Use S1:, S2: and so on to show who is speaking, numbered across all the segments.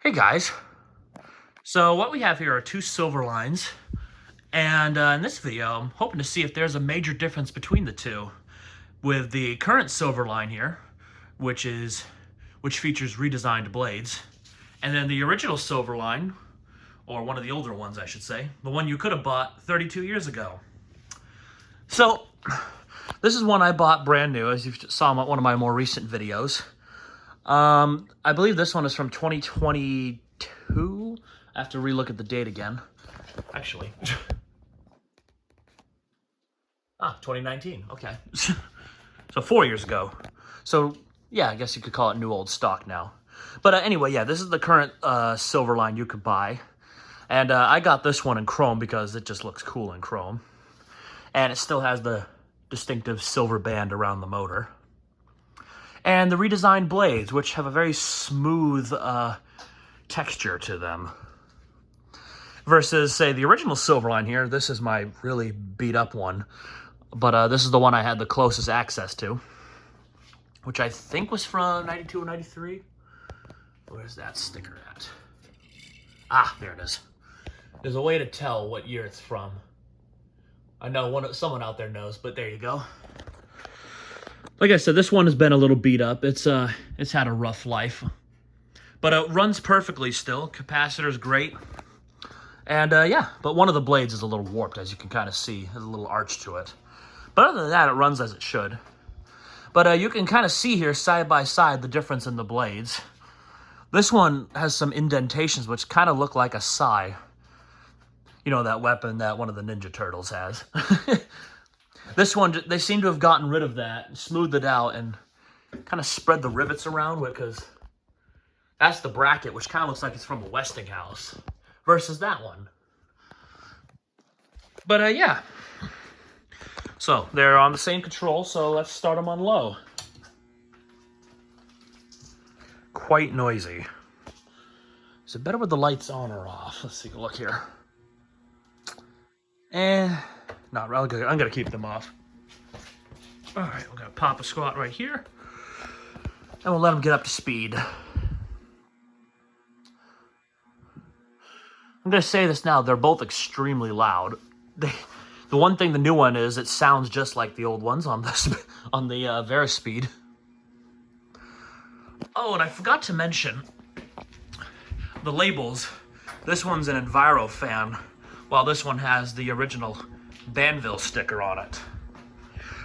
S1: Hey guys, so what we have here are two Silverlines, and in this video I'm hoping to see if there's a major difference between the two. With the current Silverline here, which features redesigned blades, and then the original Silverline, or one of the older ones I should say, the one you could have bought 32 years ago. So this is one I bought brand new, as you saw in one of my more recent videos. I believe this one is from 2022. I have to relook at the date again. Actually. 2019. Okay. So 4 years ago. So, yeah, I guess you could call it new old stock now. But anyway, yeah, this is the current Silverline you could buy. And I got this one in chrome because it just looks cool in chrome. And it still has the distinctive silver band around the motor. And the redesigned blades, which have a very smooth texture to them. Versus, say, the original Silverline here. This is my really beat-up one. But this is the one I had the closest access to. Which I think was from 92 or 93. Where's that sticker at? Ah, there it is. There's a way to tell what year it's from. I know someone out there knows, but there you go. Like I said, this one has been a little beat up. It's had a rough life. But it runs perfectly still. Capacitor's great. And yeah, but one of the blades is a little warped, as you can kind of see. There's a little arch to it. But other than that, it runs as it should. But you can kind of see here, side by side, the difference in the blades. This one has some indentations, which kind of look like a sai. You know, that weapon that one of the Ninja Turtles has. This one, they seem to have gotten rid of that, smoothed it out, and kind of spread the rivets around, because that's the bracket, which kind of looks like it's from a Westinghouse, versus that one. But yeah. So, they're on the same control, so let's start them on low. Quite noisy. Is it better with the lights on or off? Let's take a look here. Not really good. I'm going to keep them off. All right, we're going to pop a squat right here. And we'll let them get up to speed. I'm going to say this now. They're both extremely loud. The one thing the new one is, it sounds just like the old ones on the Verispeed. Oh, and I forgot to mention the labels. This one's an Envirofan, while this one has the original Banvil sticker on it.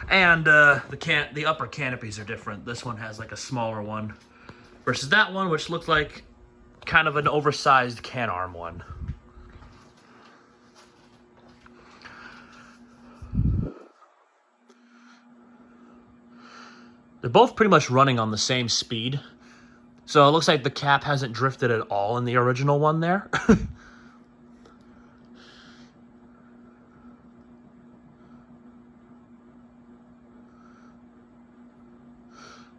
S1: And the upper canopies are different. This one has like a smaller one versus that one, which looks like kind of an oversized can arm one. They're both pretty much running on the same speed. So it looks like the cap hasn't drifted at all in the original one there.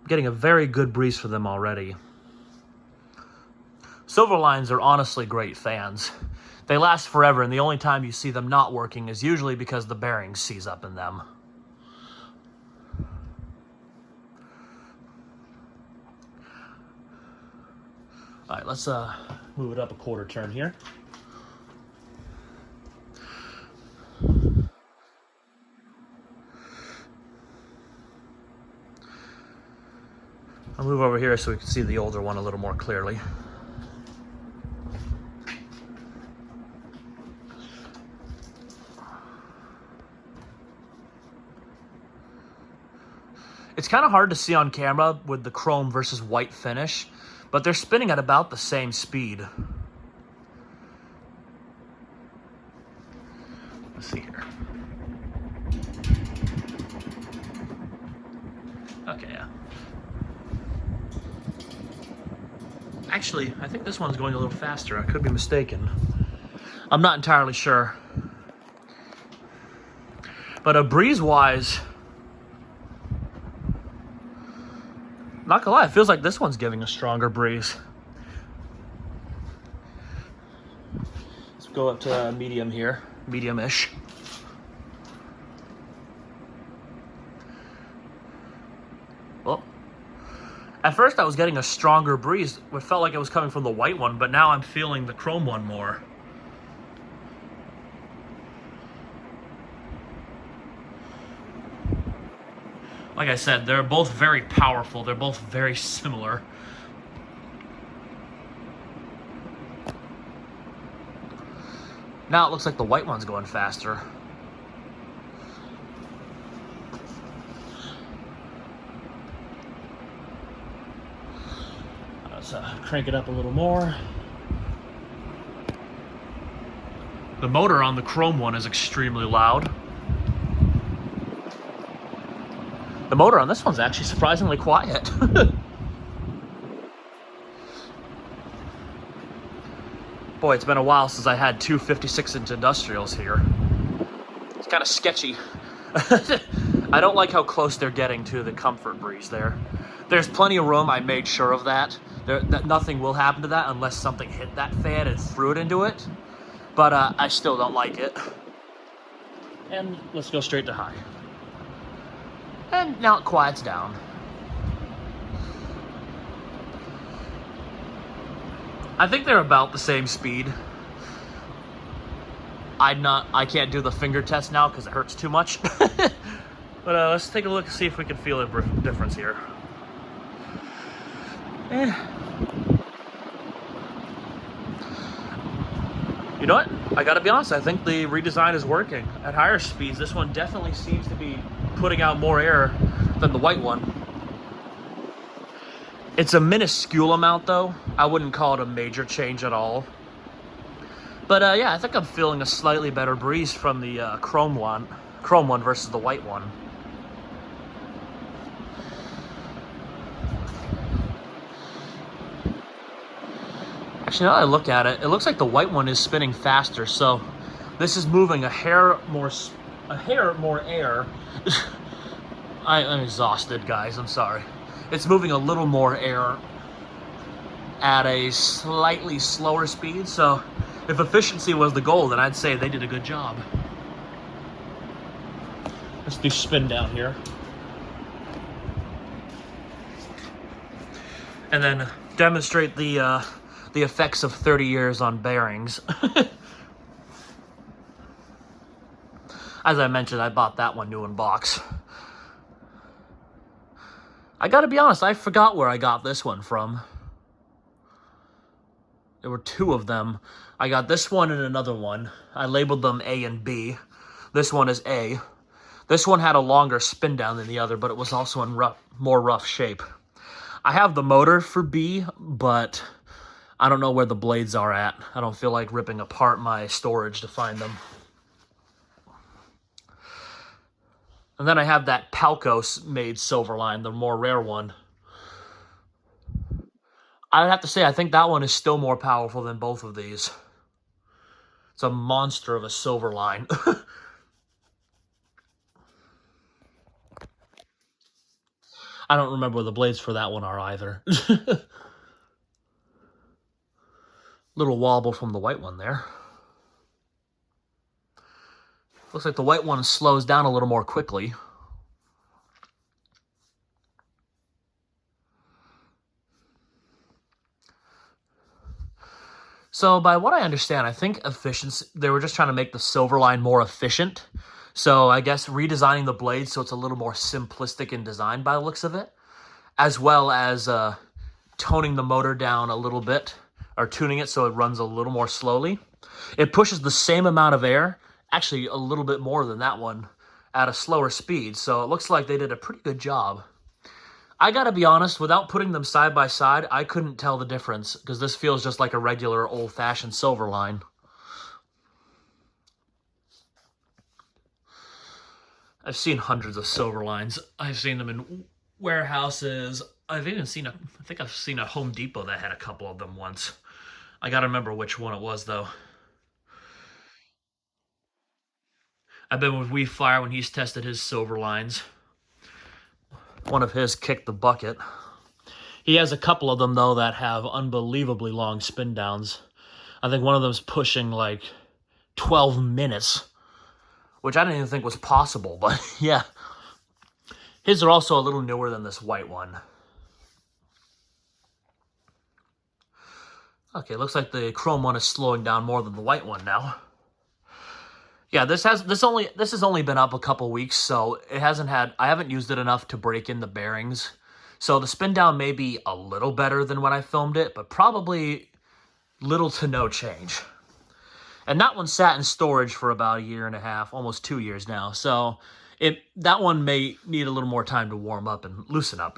S1: Getting a very good breeze for them already. Silverlines are honestly great fans. They last forever, and the only time you see them not working is usually because the bearings seize up in them. Alright, let's move it up a quarter turn here. I'll move over here so we can see the older one a little more clearly. It's kind of hard to see on camera with the chrome versus white finish, but they're spinning at about the same speed. Let's see here. Okay, yeah. Actually, I think this one's going a little faster. I could be mistaken. I'm not entirely sure. But breeze-wise, not gonna lie, it feels like this one's giving a stronger breeze. Let's go up to medium here, medium-ish. Oh, At first I was getting a stronger breeze. It felt like it was coming from the white one, but now I'm feeling the chrome one more. Like I said, they're both very powerful. They're both very similar. Now it looks like the white one's going faster. Let's crank it up a little more. The motor on the chrome one is extremely loud. The motor on this one's actually surprisingly quiet. Boy, it's been a while since I had two 56-inch industrials here. It's kind of sketchy. I don't like how close they're getting to the comfort breeze there. There's plenty of room, I made sure of that. That nothing will happen to that unless something hit that fan and threw it into it. But I still don't like it. And let's go straight to high. And now it quiets down. I think they're about the same speed. I can't do the finger test now because it hurts too much. But let's take a look and see if we can feel a difference here. You know what? I gotta be honest, I think the redesign is working. At higher speeds, this one definitely seems to be putting out more air than the white one. It's a minuscule amount though. I wouldn't call it a major change at all. But yeah, I think I'm feeling a slightly better breeze from the chrome one versus the white one. Actually, now that I look at it, it looks like the white one is spinning faster, so this is moving a hair more air. I'm exhausted, guys, I'm sorry. It's moving a little more air at a slightly slower speed, so if efficiency was the goal, then I'd say they did a good job. Let's do spin down here. And then demonstrate the effects of 30 years on bearings. As I mentioned, I bought that one new in box. I gotta be honest, I forgot where I got this one from. There were two of them. I got this one and another one. I labeled them A and B. This one is A. This one had a longer spin down than the other, but it was also in more rough shape. I have the motor for B, but I don't know where the blades are at. I don't feel like ripping apart my storage to find them. And then I have that Palco-made Silverline, the more rare one. I'd have to say, I think that one is still more powerful than both of these. It's a monster of a Silverline. I don't remember where the blades for that one are either. Little wobble from the white one there. Looks like the white one slows down a little more quickly. So by what I understand, I think efficiency, they were just trying to make the Silverline more efficient. So I guess redesigning the blades so it's a little more simplistic in design by the looks of it, as well as toning the motor down a little bit, or tuning it so it runs a little more slowly. It pushes the same amount of air, actually a little bit more than that one, at a slower speed. So it looks like they did a pretty good job. I gotta be honest, without putting them side by side, I couldn't tell the difference, because this feels just like a regular old-fashioned Silverline. I've seen hundreds of Silverlines. I've seen them in warehouses. I think I've seen a Home Depot that had a couple of them once. I gotta remember which one it was, though. I've been with Wee Fire when he's tested his Silverlines. One of his kicked the bucket. He has a couple of them, though, that have unbelievably long spin downs. I think one of them's pushing like 12 minutes, which I didn't even think was possible, but yeah. His are also a little newer than this white one. Okay, looks like the chrome one is slowing down more than the white one now. Yeah, this has only been up a couple weeks, so I haven't used it enough to break in the bearings. So the spin down may be a little better than when I filmed it, but probably little to no change. And that one sat in storage for about a year and a half, almost 2 years now. So that one may need a little more time to warm up and loosen up.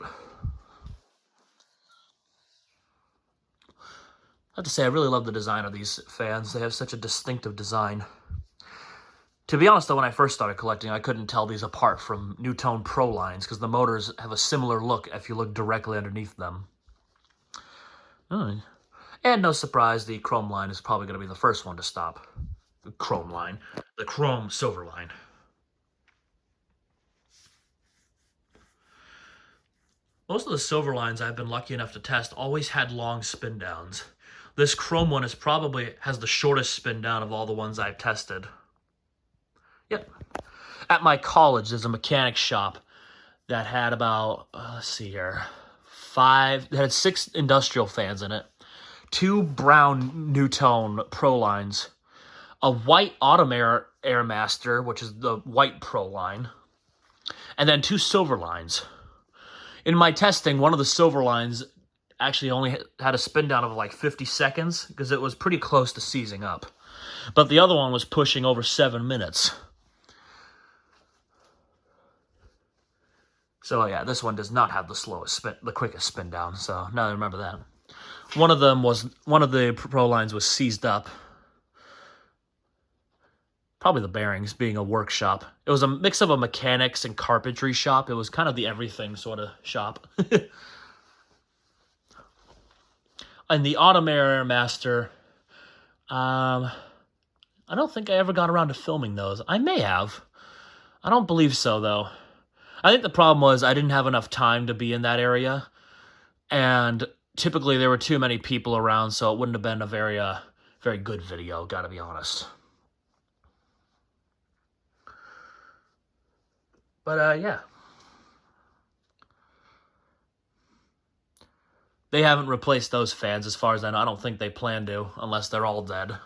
S1: I have to say, I really love the design of these fans. They have such a distinctive design. To be honest, though, when I first started collecting, I couldn't tell these apart from Newtone Pro lines because the motors have a similar look if you look directly underneath them. And no surprise, the chrome line is probably going to be the first one to stop. The chrome line. The chrome silver line. Most of the silver lines I've been lucky enough to test always had long spin downs. This chrome one has the shortest spin down of all the ones I've tested. Yep. At my college, there's a mechanic shop that had about, let's see here, it had 6 industrial fans in it, 2 brown Newtone Pro lines, a white Automair Airmaster, which is the white Pro line, and then 2 silver lines. In my testing, one of the silver lines actually only had a spin down of like 50 seconds because it was pretty close to seizing up. But the other one was pushing over 7 minutes. So yeah, this one does not have the quickest spin down. So now I remember that. One of the Pro lines was seized up. Probably the bearings, being a workshop. It was a mix of a mechanics and carpentry shop. It was kind of the everything sort of shop. And the Automair Airmaster, I don't think I ever got around to filming those. I may have. I don't believe so, though. I think the problem was I didn't have enough time to be in that area, and typically there were too many people around, so it wouldn't have been a very good video, gotta be honest. But, yeah. They haven't replaced those fans as far as I know. I don't think they plan to, unless they're all dead.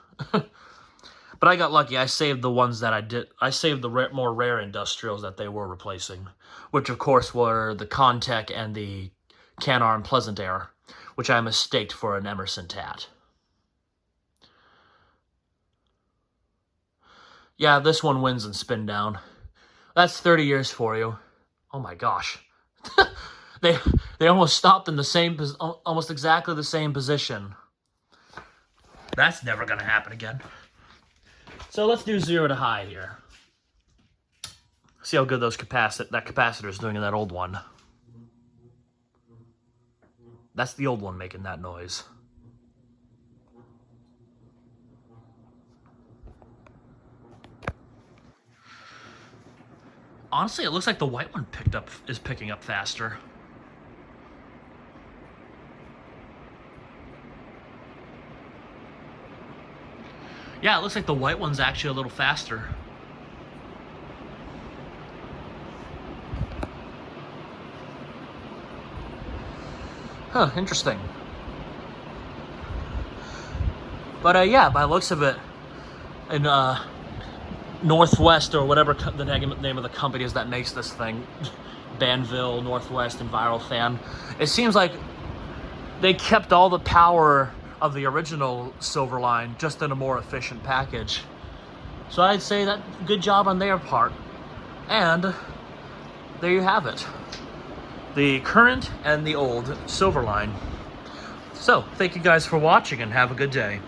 S1: But I got lucky. I saved the ones that I saved the more rare industrials that they were replacing, which of course were the Contec and the Canarm Pleasant Air, which I mistaked for an Emerson Tat. Yeah, this one wins in spin down. That's 30 years for you. Oh my gosh. They almost stopped in almost exactly the same position. That's never going to happen again. So let's do 0 to high here. See how good that capacitor is doing in that old one. That's the old one making that noise. Honestly, it looks like the white one is picking up faster. Yeah, it looks like the white one's actually a little faster. Huh, interesting. But yeah, by the looks of it, in Northwest, or whatever the name of the company is that makes this thing, Banvil, Northwest, Envirofan, it seems like they kept all the power of the original Silverline, just in a more efficient package. So I'd say that good job on their part. And there you have it. The current and the old Silverline. So, thank you guys for watching and have a good day.